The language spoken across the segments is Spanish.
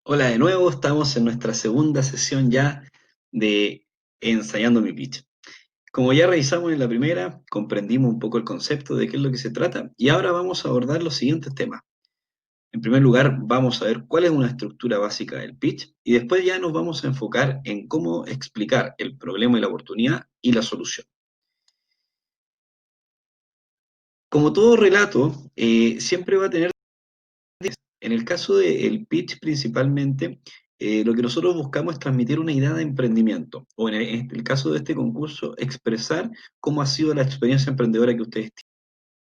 Hola de nuevo, estamos en nuestra segunda sesión ya de Ensayando mi pitch. Como ya revisamos en la primera, comprendimos un poco el concepto de qué es lo que se trata y ahora vamos a abordar los siguientes temas. En primer lugar, vamos a ver cuál es una estructura básica del pitch y después ya nos vamos a enfocar en cómo explicar el problema y la oportunidad y la solución. Como todo relato, siempre va a tener. En el caso del pitch principalmente, lo que nosotros buscamos es transmitir una idea de emprendimiento, o en el caso de este concurso, expresar cómo ha sido la experiencia emprendedora que ustedes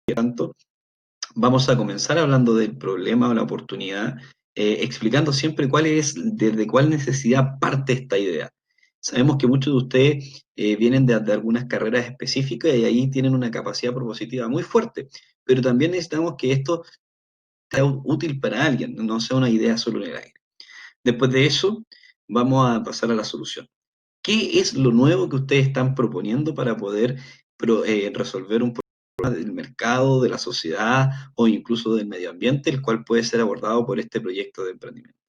tienen. Tanto, vamos a comenzar hablando del problema o la oportunidad, explicando siempre desde cuál necesidad parte esta idea. Sabemos que muchos de ustedes vienen de algunas carreras específicas y ahí tienen una capacidad propositiva muy fuerte, pero también necesitamos que esto sea útil para alguien, no sea una idea solo en el aire. Después de eso, vamos a pasar a la solución. ¿Qué es lo nuevo que ustedes están proponiendo para poder resolver un problema del mercado, de la sociedad o incluso del medio ambiente, el cual puede ser abordado por este proyecto de emprendimiento?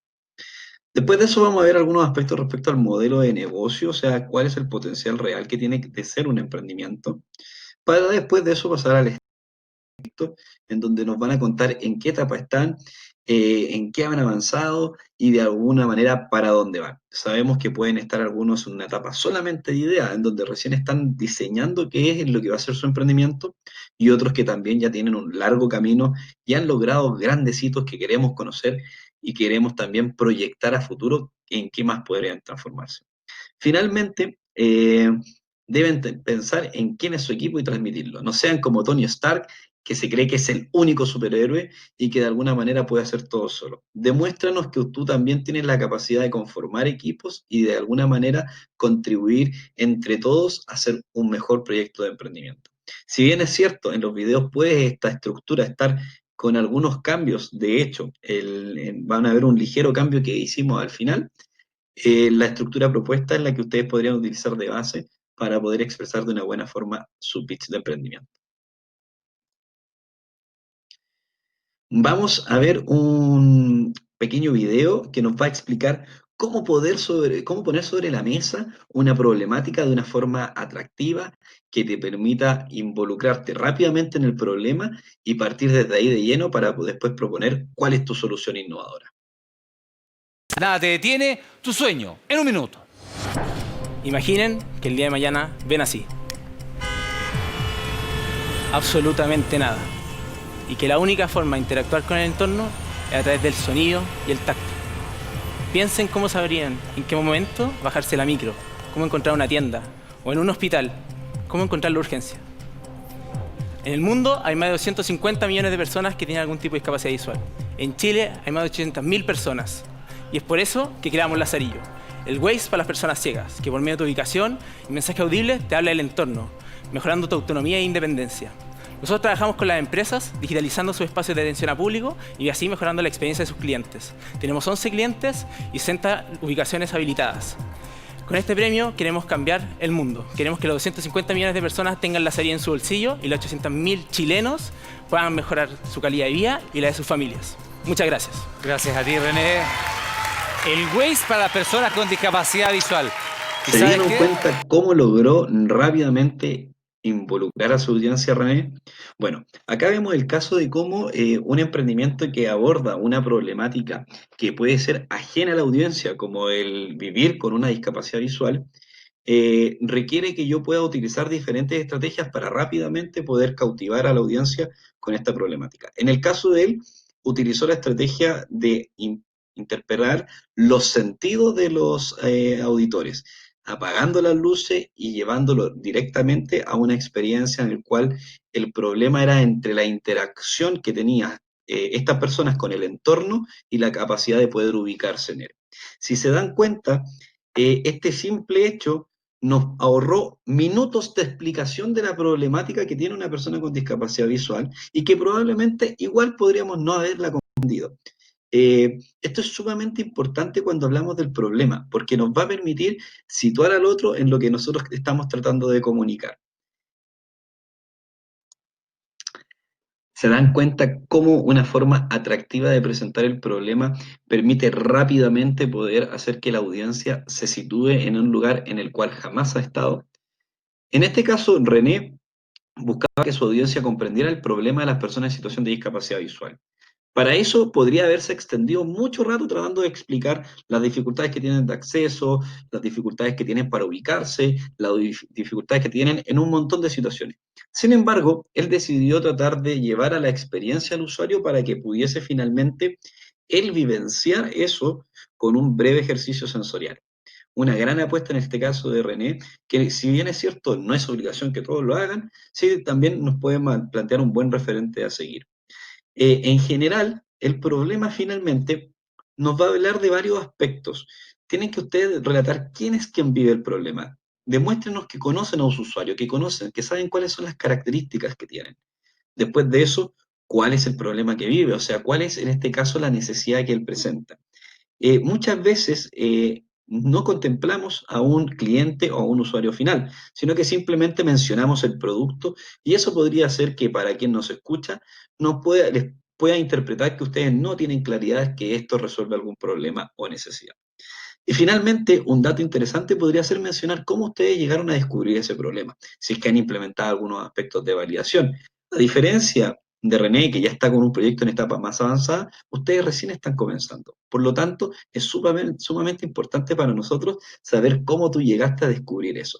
Después de eso vamos a ver algunos aspectos respecto al modelo de negocio, o sea, cuál es el potencial real que tiene de ser un emprendimiento, para después de eso pasar al en donde nos van a contar en qué etapa están, en qué han avanzado y de alguna manera para dónde van. Sabemos que pueden estar algunos en una etapa solamente de idea, en donde recién están diseñando qué es lo que va a ser su emprendimiento, y otros que también ya tienen un largo camino y han logrado grandes hitos que queremos conocer y queremos también proyectar a futuro en qué más podrían transformarse. Finalmente, deben pensar en quién es su equipo y transmitirlo. No sean como Tony Stark, que se cree que es el único superhéroe y que de alguna manera puede hacer todo solo. Demuéstranos que tú también tienes la capacidad de conformar equipos y de alguna manera contribuir entre todos a hacer un mejor proyecto de emprendimiento. Si bien es cierto, en los videos puede esta estructura estar con algunos cambios, de hecho, van a ver un ligero cambio que hicimos al final. La estructura propuesta es la que ustedes podrían utilizar de base para poder expresar de una buena forma su pitch de emprendimiento. Vamos a ver un pequeño video que nos va a explicar cómo poner sobre la mesa una problemática de una forma atractiva que te permita involucrarte rápidamente en el problema y partir desde ahí de lleno para después proponer cuál es tu solución innovadora. Nada te detiene tu sueño en un minuto. Imaginen que el día de mañana ven así. Absolutamente nada. Y que la única forma de interactuar con el entorno es a través del sonido y el tacto. Piensen cómo sabrían en qué momento bajarse la micro, cómo encontrar una tienda o en un hospital, cómo encontrar la urgencia. En el mundo hay más de 250 millones de personas que tienen algún tipo de discapacidad visual. En Chile hay más de 800.000 personas. Y es por eso que creamos Lazarillo, el Waze para las personas ciegas, que por medio de tu ubicación y mensaje audible te habla del entorno, mejorando tu autonomía e independencia. Nosotros trabajamos con las empresas, digitalizando sus espacios de atención a público y así mejorando la experiencia de sus clientes. Tenemos 11 clientes y 60 ubicaciones habilitadas. Con este premio queremos cambiar el mundo. Queremos que los 250 millones de personas tengan Lazarillo en su bolsillo y los 800.000 chilenos puedan mejorar su calidad de vida y la de sus familias. Muchas gracias. Gracias a ti, René. El Waze para las personas con discapacidad visual. ¿Y ¿Se sabes dieron qué? cuenta cómo logró rápidamente involucrar a su audiencia, René? Bueno, acá vemos el caso de cómo un emprendimiento que aborda una problemática que puede ser ajena a la audiencia, como el vivir con una discapacidad visual, requiere que yo pueda utilizar diferentes estrategias para rápidamente poder cautivar a la audiencia con esta problemática. En el caso de él, utilizó la estrategia de interpelar los sentidos de los auditores, apagando las luces y llevándolo directamente a una experiencia en la cual el problema era entre la interacción que tenían estas personas con el entorno y la capacidad de poder ubicarse en él. Si se dan cuenta, este simple hecho nos ahorró minutos de explicación de la problemática que tiene una persona con discapacidad visual y que probablemente igual podríamos no haberla comprendido. Esto es sumamente importante cuando hablamos del problema, porque nos va a permitir situar al otro en lo que nosotros estamos tratando de comunicar. Se dan cuenta cómo una forma atractiva de presentar el problema permite rápidamente poder hacer que la audiencia se sitúe en un lugar en el cual jamás ha estado. En este caso, René buscaba que su audiencia comprendiera el problema de las personas en situación de discapacidad visual. Para eso podría haberse extendido mucho rato tratando de explicar las dificultades que tienen de acceso, las dificultades que tienen para ubicarse, las dificultades que tienen en un montón de situaciones. Sin embargo, él decidió tratar de llevar a la experiencia al usuario para que pudiese finalmente él vivenciar eso con un breve ejercicio sensorial. Una gran apuesta en este caso de René, que si bien es cierto, no es obligación que todos lo hagan, sí también nos puede plantear un buen referente a seguir. En general, el problema finalmente nos va a hablar de varios aspectos. Tienen que ustedes relatar quién es quien vive el problema. Demuéstrenos que conocen a su usuario, que conocen, que saben cuáles son las características que tienen. Después de eso, cuál es el problema que vive, o sea, cuál es en este caso la necesidad que él presenta. Muchas veces no contemplamos a un cliente o a un usuario final, sino que simplemente mencionamos el producto y eso podría hacer que para quien nos escucha les pueda interpretar que ustedes no tienen claridad que esto resuelve algún problema o necesidad. Y finalmente, un dato interesante podría ser mencionar cómo ustedes llegaron a descubrir ese problema, si es que han implementado algunos aspectos de validación. A diferencia de René, que ya está con un proyecto en etapa más avanzada, ustedes recién están comenzando. Por lo tanto, es sumamente importante para nosotros saber cómo tú llegaste a descubrir eso.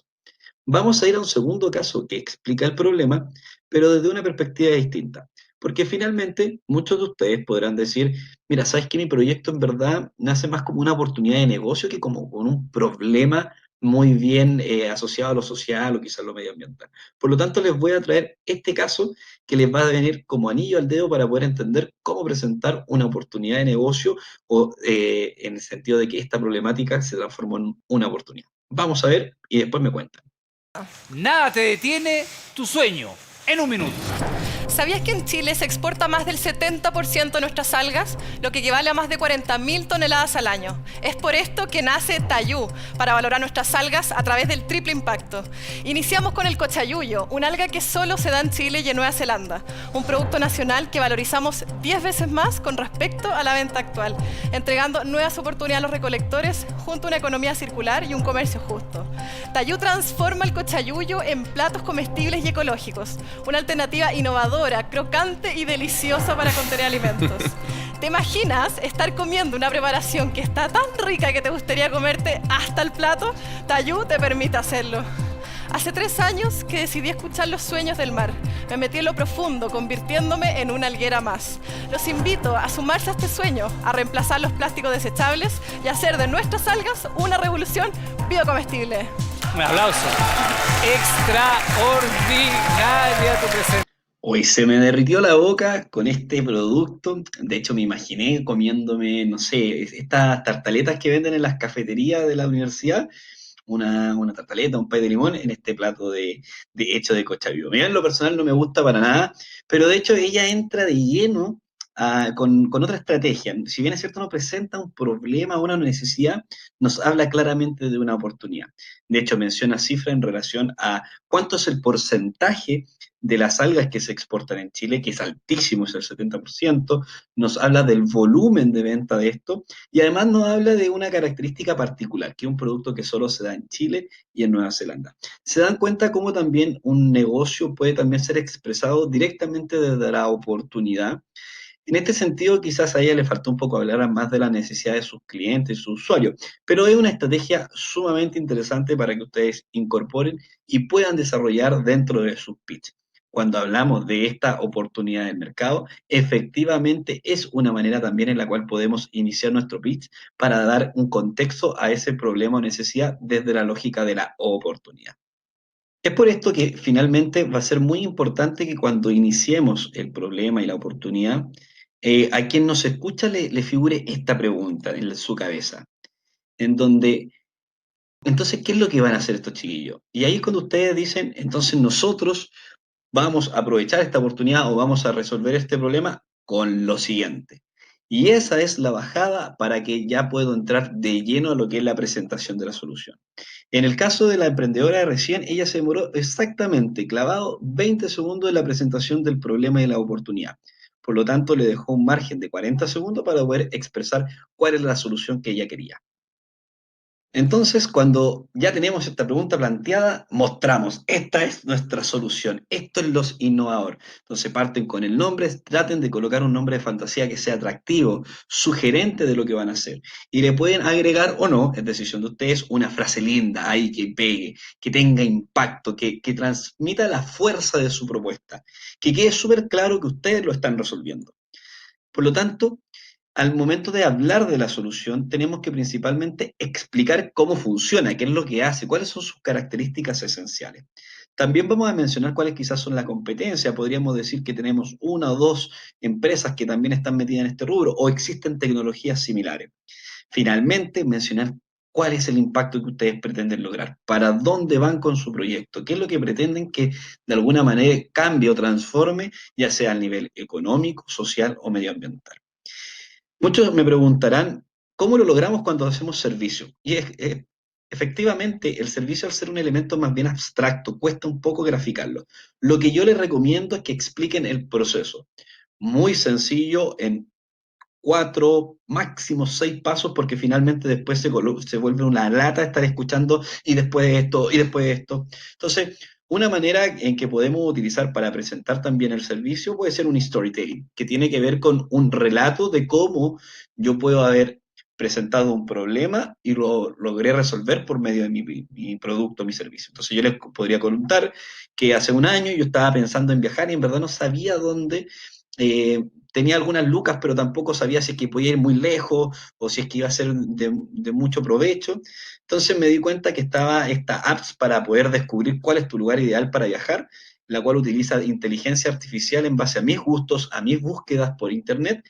Vamos a ir a un segundo caso que explica el problema, pero desde una perspectiva distinta. Porque finalmente muchos de ustedes podrán decir, mira, ¿sabes que mi proyecto en verdad nace más como una oportunidad de negocio que como con un problema muy bien asociado a lo social o quizás lo medioambiental? Por lo tanto, les voy a traer este caso que les va a venir como anillo al dedo para poder entender cómo presentar una oportunidad de negocio o en el sentido de que esta problemática se transformó en una oportunidad. Vamos a ver y después me cuentan. Nada te detiene tu sueño. En un minuto. ¿Sabías que en Chile se exporta más del 70% de nuestras algas, lo que equivale a más de 40.000 toneladas al año? Es por esto que nace Tayú, para valorar nuestras algas a través del triple impacto. Iniciamos con el cochayuyo, una alga que solo se da en Chile y en Nueva Zelanda, un producto nacional que valorizamos 10 veces más con respecto a la venta actual, entregando nuevas oportunidades a los recolectores junto a una economía circular y un comercio justo. Tayú transforma el cochayuyo en platos comestibles y ecológicos, una alternativa innovadora, crocante y deliciosa para contener alimentos. ¿Te imaginas estar comiendo una preparación que está tan rica que te gustaría comerte hasta el plato? Tayú te permite hacerlo. Hace 3 años que decidí escuchar los sueños del mar. Me metí en lo profundo, convirtiéndome en una alguera más. Los invito a sumarse a este sueño, a reemplazar los plásticos desechables y hacer de nuestras algas una revolución biocomestible. Un aplauso. Extraordinaria tu presentación. Hoy se me derritió la boca con este producto. De hecho, me imaginé comiéndome, no sé, estas tartaletas que venden en las cafeterías de la universidad. Una tartaleta, un pay de limón en este plato hecho de cochavío. Mira, en lo personal no me gusta para nada, pero de hecho ella entra de lleno con otra estrategia. Si bien es cierto, no presenta un problema o una necesidad, nos habla claramente de una oportunidad. De hecho, menciona cifras en relación a cuánto es el porcentaje de las algas que se exportan en Chile, que es altísimo, es el 70%, nos habla del volumen de venta de esto, y además nos habla de una característica particular, que es un producto que solo se da en Chile y en Nueva Zelanda. Se dan cuenta cómo también un negocio puede también ser expresado directamente desde la oportunidad. En este sentido, quizás a ella le faltó un poco hablar más de la necesidad de sus clientes, sus usuarios, pero es una estrategia sumamente interesante para que ustedes incorporen y puedan desarrollar dentro de sus pitch. Cuando hablamos de esta oportunidad del mercado, efectivamente es una manera también en la cual podemos iniciar nuestro pitch para dar un contexto a ese problema o necesidad desde la lógica de la oportunidad. Es por esto que finalmente va a ser muy importante que cuando iniciemos el problema y la oportunidad, a quien nos escucha le figure esta pregunta en su cabeza, en donde, entonces, ¿qué es lo que van a hacer estos chiquillos? Y ahí es cuando ustedes dicen, entonces nosotros vamos a aprovechar esta oportunidad o vamos a resolver este problema con lo siguiente. Y esa es la bajada para que ya puedo entrar de lleno a lo que es la presentación de la solución. En el caso de la emprendedora de recién, ella se demoró exactamente, clavado 20 segundos en la presentación del problema y de la oportunidad. Por lo tanto, le dejó un margen de 40 segundos para poder expresar cuál es la solución que ella quería. Entonces, cuando ya tenemos esta pregunta planteada, mostramos, esta es nuestra solución, esto es lo innovador. Entonces parten con el nombre, traten de colocar un nombre de fantasía que sea atractivo, sugerente de lo que van a hacer. Y le pueden agregar o no, es decisión de ustedes, una frase linda ahí que pegue, que tenga impacto, que transmita la fuerza de su propuesta, que quede súper claro que ustedes lo están resolviendo. Por lo tanto, al momento de hablar de la solución, tenemos que principalmente explicar cómo funciona, qué es lo que hace, cuáles son sus características esenciales. También vamos a mencionar cuáles quizás son la competencia. Podríamos decir que tenemos una o dos empresas que también están metidas en este rubro o existen tecnologías similares. Finalmente, mencionar cuál es el impacto que ustedes pretenden lograr, para dónde van con su proyecto, qué es lo que pretenden que de alguna manera cambie o transforme, ya sea a nivel económico, social o medioambiental. Muchos me preguntarán, ¿cómo lo logramos cuando hacemos servicio? Y efectivamente, el servicio al ser un elemento más bien abstracto, cuesta un poco graficarlo. Lo que yo les recomiendo es que expliquen el proceso. Muy sencillo, en 4, máximo 6 pasos, porque finalmente después se vuelve una lata estar escuchando y después de esto, y después de esto. Entonces, una manera en que podemos utilizar para presentar también el servicio puede ser un storytelling, que tiene que ver con un relato de cómo yo puedo haber presentado un problema y lo logré resolver por medio de mi producto, mi servicio. Entonces yo les podría contar que hace un año yo estaba pensando en viajar y en verdad no sabía dónde, tenía algunas lucas, pero tampoco sabía si es que podía ir muy lejos o si es que iba a ser de mucho provecho. Entonces me di cuenta que estaba esta apps para poder descubrir cuál es tu lugar ideal para viajar, la cual utiliza inteligencia artificial en base a mis gustos, a mis búsquedas por internet,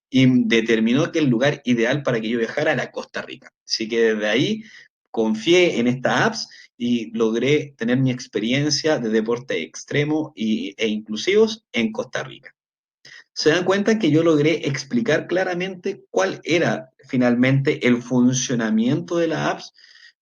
y determinó que el lugar ideal para que yo viajara era Costa Rica. Así que desde ahí confié en esta apps y logré tener mi experiencia de deporte extremo e inclusivos en Costa Rica. Se dan cuenta que yo logré explicar claramente cuál era finalmente el funcionamiento de la apps,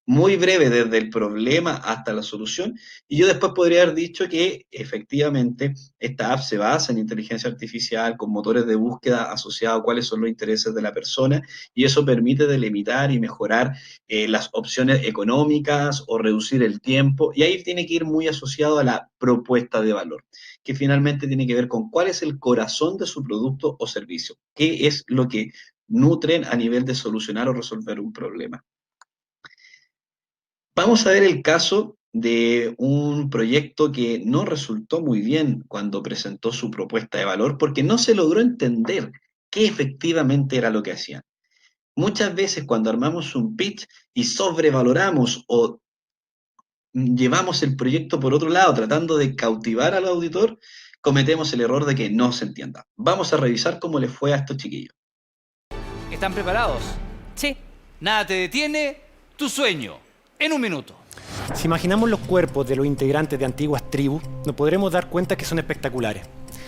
muy breve desde el problema hasta la solución, y yo después podría haber dicho que efectivamente esta app se basa en inteligencia artificial con motores de búsqueda asociados a cuáles son los intereses de la persona, y eso permite delimitar y mejorar las opciones económicas o reducir el tiempo, y ahí tiene que ir muy asociado a la propuesta de valor, que finalmente tiene que ver con cuál es el corazón de su producto o servicio, qué es lo que nutren a nivel de solucionar o resolver un problema. Vamos a ver el caso de un proyecto que no resultó muy bien cuando presentó su propuesta de valor porque no se logró entender qué efectivamente era lo que hacían. Muchas veces cuando armamos un pitch y sobrevaloramos o llevamos el proyecto por otro lado tratando de cautivar al auditor, cometemos el error de que no se entienda. Vamos a revisar cómo les fue a estos chiquillos. ¿Están preparados? Sí. Nada te detiene, tu sueño. En un minuto. Si imaginamos los cuerpos de los integrantes de antiguas tribus, nos podremos dar cuenta que son espectaculares.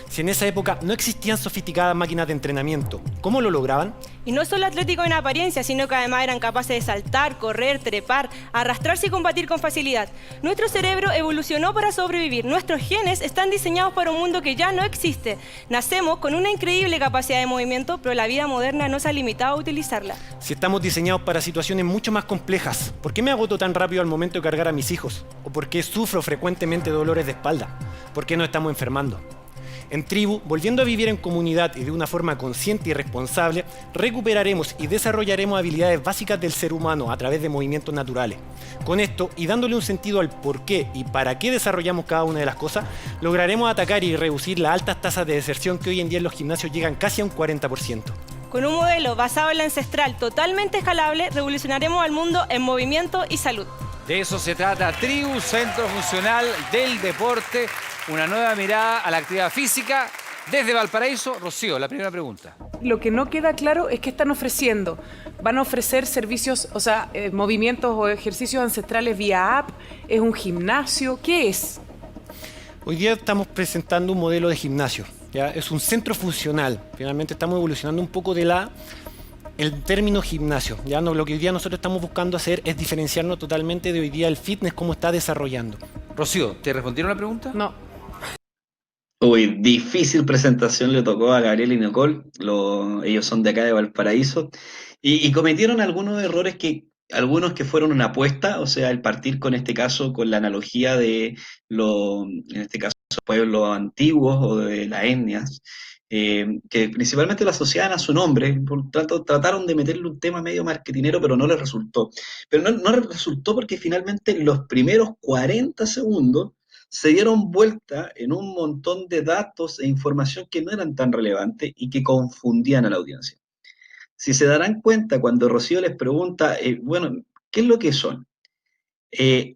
Si en esa época no existían sofisticadas máquinas de entrenamiento, ¿cómo lo lograban? Y no solo atléticos en apariencia, sino que además eran capaces de saltar, correr, trepar, arrastrarse y combatir con facilidad. Nuestro cerebro evolucionó para sobrevivir. Nuestros genes están diseñados para un mundo que ya no existe. Nacemos con una increíble capacidad de movimiento, pero la vida moderna no se ha limitado a utilizarla. Si estamos diseñados para situaciones mucho más complejas, ¿por qué me agoto tan rápido al momento de cargar a mis hijos? ¿O por qué sufro frecuentemente dolores de espalda? ¿Por qué nos estamos enfermando? En Tribu, volviendo a vivir en comunidad y de una forma consciente y responsable, recuperaremos y desarrollaremos habilidades básicas del ser humano a través de movimientos naturales. Con esto, y dándole un sentido al por qué y para qué desarrollamos cada una de las cosas, lograremos atacar y reducir las altas tasas de deserción que hoy en día en los gimnasios llegan casi a un 40%. Con un modelo basado en la ancestral totalmente escalable, revolucionaremos al mundo en movimiento y salud. De eso se trata Tribu, Centro Funcional del Deporte. Una nueva mirada a la actividad física. Desde Valparaíso, Rocío, la primera pregunta. Lo que no queda claro es qué están ofreciendo. ¿Van a ofrecer servicios, o sea, movimientos o ejercicios ancestrales vía app? ¿Es un gimnasio? ¿Qué es? Hoy día estamos presentando un modelo de gimnasio, ¿ya? Es un centro funcional. Finalmente estamos evolucionando un poco de la el término gimnasio. Ya no, lo que hoy día nosotros estamos buscando hacer es diferenciarnos totalmente de hoy día el fitness, cómo está desarrollando. Rocío, ¿te respondieron la pregunta? No. Uy, difícil presentación le tocó a Gabriel y Nicole. Ellos son de acá de Valparaíso. Y cometieron algunos errores algunos que fueron una apuesta, o sea, el partir con este caso, con la analogía de en este caso, pueblos antiguos o de las etnias, que principalmente lo asociaban a su nombre, por tanto trataron de meterle un tema medio marketinero, pero no les resultó. Pero no les resultó porque finalmente los primeros 40 segundos se dieron vuelta en un montón de datos e información que no eran tan relevantes y que confundían a la audiencia. Si se darán cuenta, cuando Rocío les pregunta, bueno, ¿qué es lo que son?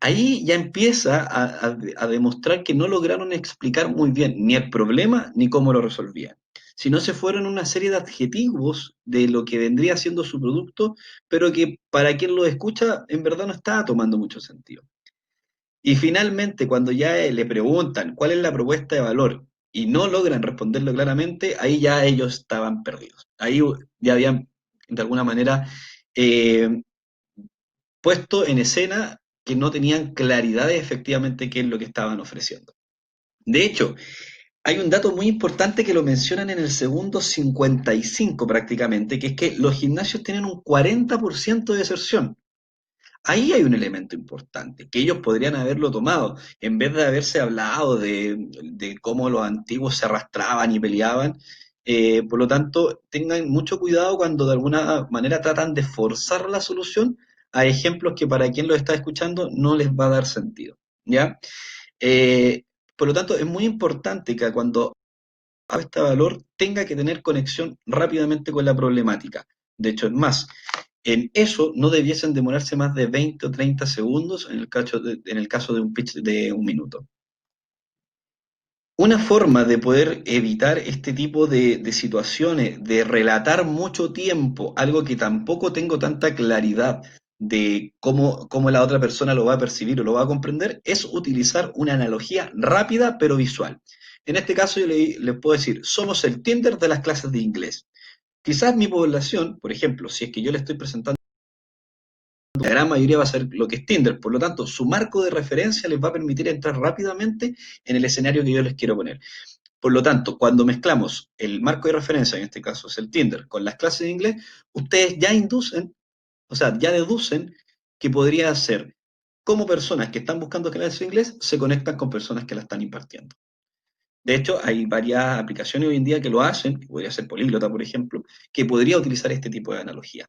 Ahí ya empieza a demostrar que no lograron explicar muy bien ni el problema ni cómo lo resolvían, sino se fueron una serie de adjetivos de lo que vendría siendo su producto, pero que para quien lo escucha en verdad no estaba tomando mucho sentido. Y finalmente, cuando ya le preguntan cuál es la propuesta de valor y no logran responderlo claramente, ahí ya ellos estaban perdidos. Ahí ya habían, de alguna manera, eh, puesto en escena que no tenían claridad de efectivamente qué es lo que estaban ofreciendo. De hecho, hay un dato muy importante que lo mencionan en el segundo 55 prácticamente, que es que los gimnasios tienen un 40% de deserción. Ahí hay un elemento importante, que ellos podrían haberlo tomado, en vez de haberse hablado de cómo los antiguos se arrastraban y peleaban. Por lo tanto, tengan mucho cuidado cuando de alguna manera tratan de forzar la solución a ejemplos que para quien lo está escuchando no les va a dar sentido, ¿ya? Por lo tanto, es muy importante que cuando este valor tenga que tener conexión rápidamente con la problemática. De hecho, es más, en eso no debiesen demorarse más de 20 o 30 segundos en el caso de un pitch de un minuto. Una forma de poder evitar este tipo de situaciones, de relatar mucho tiempo, algo que tampoco tengo tanta claridad de cómo la otra persona lo va a percibir o lo va a comprender, es utilizar una analogía rápida pero visual. En este caso yo les puedo decir, somos el Tinder de las clases de inglés. Quizás mi población, por ejemplo, si es que yo le estoy presentando, la gran mayoría va a ser lo que es Tinder, por lo tanto, su marco de referencia les va a permitir entrar rápidamente en el escenario que yo les quiero poner. Por lo tanto, cuando mezclamos el marco de referencia, en este caso es el Tinder, con las clases de inglés, ustedes ya inducen, o sea, ya deducen que podría ser cómo personas que están buscando clases de inglés se conectan con personas que la están impartiendo. De hecho, hay varias aplicaciones hoy en día que lo hacen, que podría ser Políglota, por ejemplo, que podría utilizar este tipo de analogía.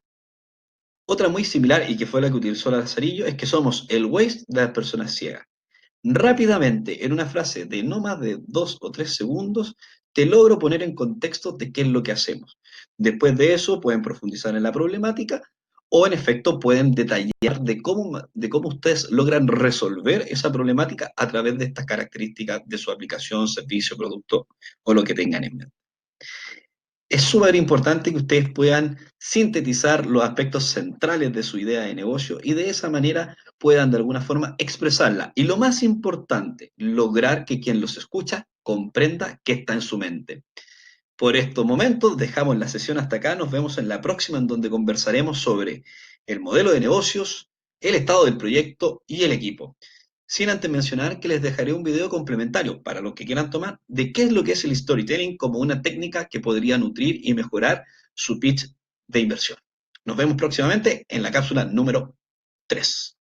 Otra muy similar y que fue la que utilizó Lazarillo es que somos el Waze de las personas ciegas. Rápidamente, en una frase de no más de 2 o 3 segundos, te logro poner en contexto de qué es lo que hacemos. Después de eso, pueden profundizar en la problemática o, en efecto, pueden detallar de cómo ustedes logran resolver esa problemática a través de estas características de su aplicación, servicio, producto o lo que tengan en mente. Es súper importante que ustedes puedan sintetizar los aspectos centrales de su idea de negocio y de esa manera puedan de alguna forma expresarla. Y lo más importante, lograr que quien los escucha comprenda qué está en su mente. Por estos momentos dejamos la sesión hasta acá, nos vemos en la próxima en donde conversaremos sobre el modelo de negocios, el estado del proyecto y el equipo. Sin antes mencionar que les dejaré un video complementario para los que quieran tomar de qué es lo que es el storytelling como una técnica que podría nutrir y mejorar su pitch de inversión. Nos vemos próximamente en la cápsula número 3.